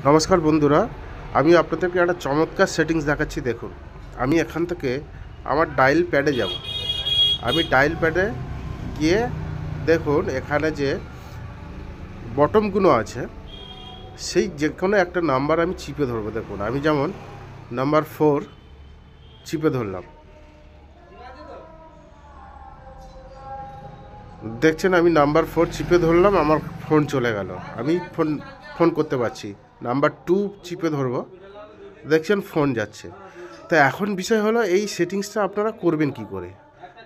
নমস্কার বন্ধুরা, আমি আপনাদেরকে একটা চমৎকার সেটিংস দেখাচ্ছি। দেখুন, আমি এখান থেকে আমার ডায়াল প্যাডে যাব। আমি ডায়াল প্যাডে গিয়ে দেখুন এখানে যে বটমগুলো আছে সেই যে কোনো একটা নাম্বার আমি চিপে ধরবো। দেখুন, আমি যেমন নাম্বার 4 চিপে ধরলাম। দেখছেন আমি নাম্বার 4 চিপে ধরলাম, আমার ফোন চলে গেল। আমি ফোন করতে পারছি। নাম্বার 2 চিপে ধরবো, দেখছেন ফোন যাচ্ছে। তো এখন বিষয় হলো এই সেটিংসটা আপনারা করবেন কি করে।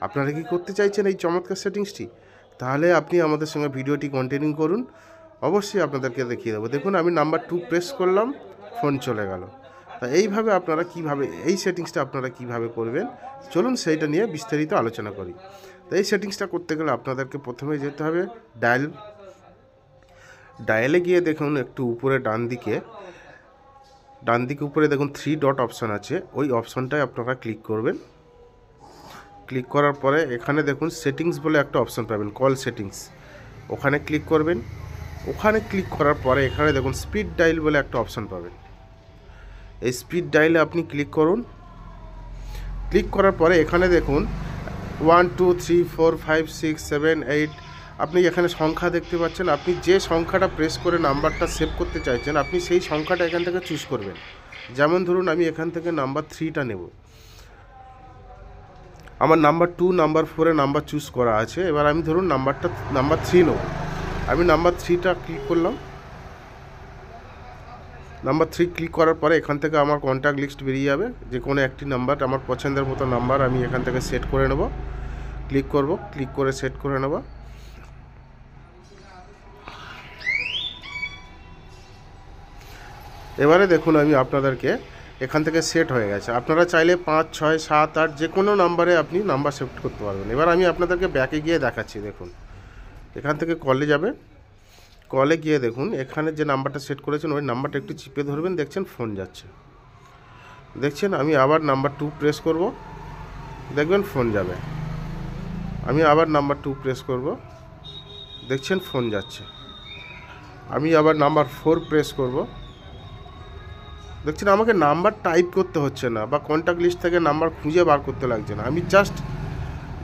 আপনারা কি করতে চাইছেন এই চমৎকার সেটিংসটি? তাহলে আপনি আমাদের সঙ্গে ভিডিওটি কন্টিনিউ করুন, অবশ্যই আপনাদেরকে দেখিয়ে দেবো। দেখুন আমি নাম্বার 2 প্রেস করলাম, ফোন চলে গেল। তা এইভাবে আপনারা কিভাবে এই সেটিংসটা আপনারা কিভাবে করবেন, চলুন সেইটা নিয়ে বিস্তারিত আলোচনা করি। তো এই সেটিংসটা করতে গেলে আপনাদেরকে প্রথমে যেতে হবে ডায়ালে গিয়ে দেখুন একটু উপরে ডান দিকে উপরে দেখুন 3 ডট অপশান আছে, ওই অপশানটায় আপনারা ক্লিক করবেন। ক্লিক করার পরে এখানে দেখুন সেটিংস বলে একটা অপশান পাবেন, কল সেটিংস, ওখানে ক্লিক করবেন। ওখানে ক্লিক করার পরে এখানে দেখুন স্পিড ডায়াল বলে একটা অপশান পাবেন। এই স্পিড ডায়ালে আপনি ক্লিক করুন। ক্লিক করার পরে এখানে দেখুন 1 2 3 4 5 6 7 8 আপনি এখানে সংখ্যা দেখতে পাচ্ছেন। আপনি যে সংখ্যাটা প্রেস করে নাম্বারটা সেভ করতে চাইছেন, আপনি সেই সংখ্যাটা এখান থেকে চুজ করবেন। যেমন ধরুন আমি এখান থেকে নাম্বার 3টা নেব। আমার নাম্বার 2 নাম্বার 4-এ নাম্বার চুজ করা আছে। এবার আমি ধরুন নাম্বার 3 নেব। আমি নাম্বার 3টা ক্লিক করলাম। নাম্বার 3 ক্লিক করার পরে এখান থেকে আমার কন্ট্যাক্ট লিস্ট বেরিয়ে যাবে। যে কোনো একটি নাম্বার, আমার পছন্দের মতো নাম্বার আমি এখান থেকে সেট করে নেব। ক্লিক করব, ক্লিক করে সেট করে নেব। এবারে দেখুন আমি আপনাদেরকে এখান থেকে সেট হয়ে গেছে। আপনারা চাইলে 5 6 7 8 যে কোনো নাম্বারে আপনি নাম্বার সেট করতে পারবেন। এবার আমি আপনাদেরকে ব্যাকে গিয়ে দেখাচ্ছি। দেখুন এখান থেকে কলে যাবে। কলে গিয়ে দেখুন এখানে যে নাম্বারটা সেট করেছেন ওই নাম্বারটা একটু চিপে ধরবেন, দেখছেন ফোন যাচ্ছে। দেখছেন আমি আবার নাম্বার 2 প্রেস করব, দেখবেন ফোন যাবে। আমি আবার নাম্বার 2 প্রেস করব, দেখছেন ফোন যাচ্ছে। আমি আবার নাম্বার 4 প্রেস করব, দেখছেন আমাকে নাম্বার টাইপ করতে হচ্ছে না বা কন্ট্যাক্ট লিস্ট থেকে নাম্বার খুঁজে বার করতে লাগছে না। আমি জাস্ট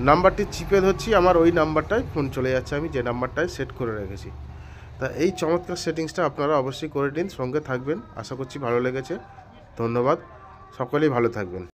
নাম্বারটি চিপে ধরছি, আমার ওই নাম্বারটায় ফোন চলে যাচ্ছে, আমি যে নাম্বারটায় সেট করে রেখেছি। তা এই চমৎকার সেটিংসটা আপনারা অবশ্যই করে নিন, সঙ্গে থাকবেন। আশা করছি ভালো লেগেছে। ধন্যবাদ, সকলেই ভালো থাকবেন।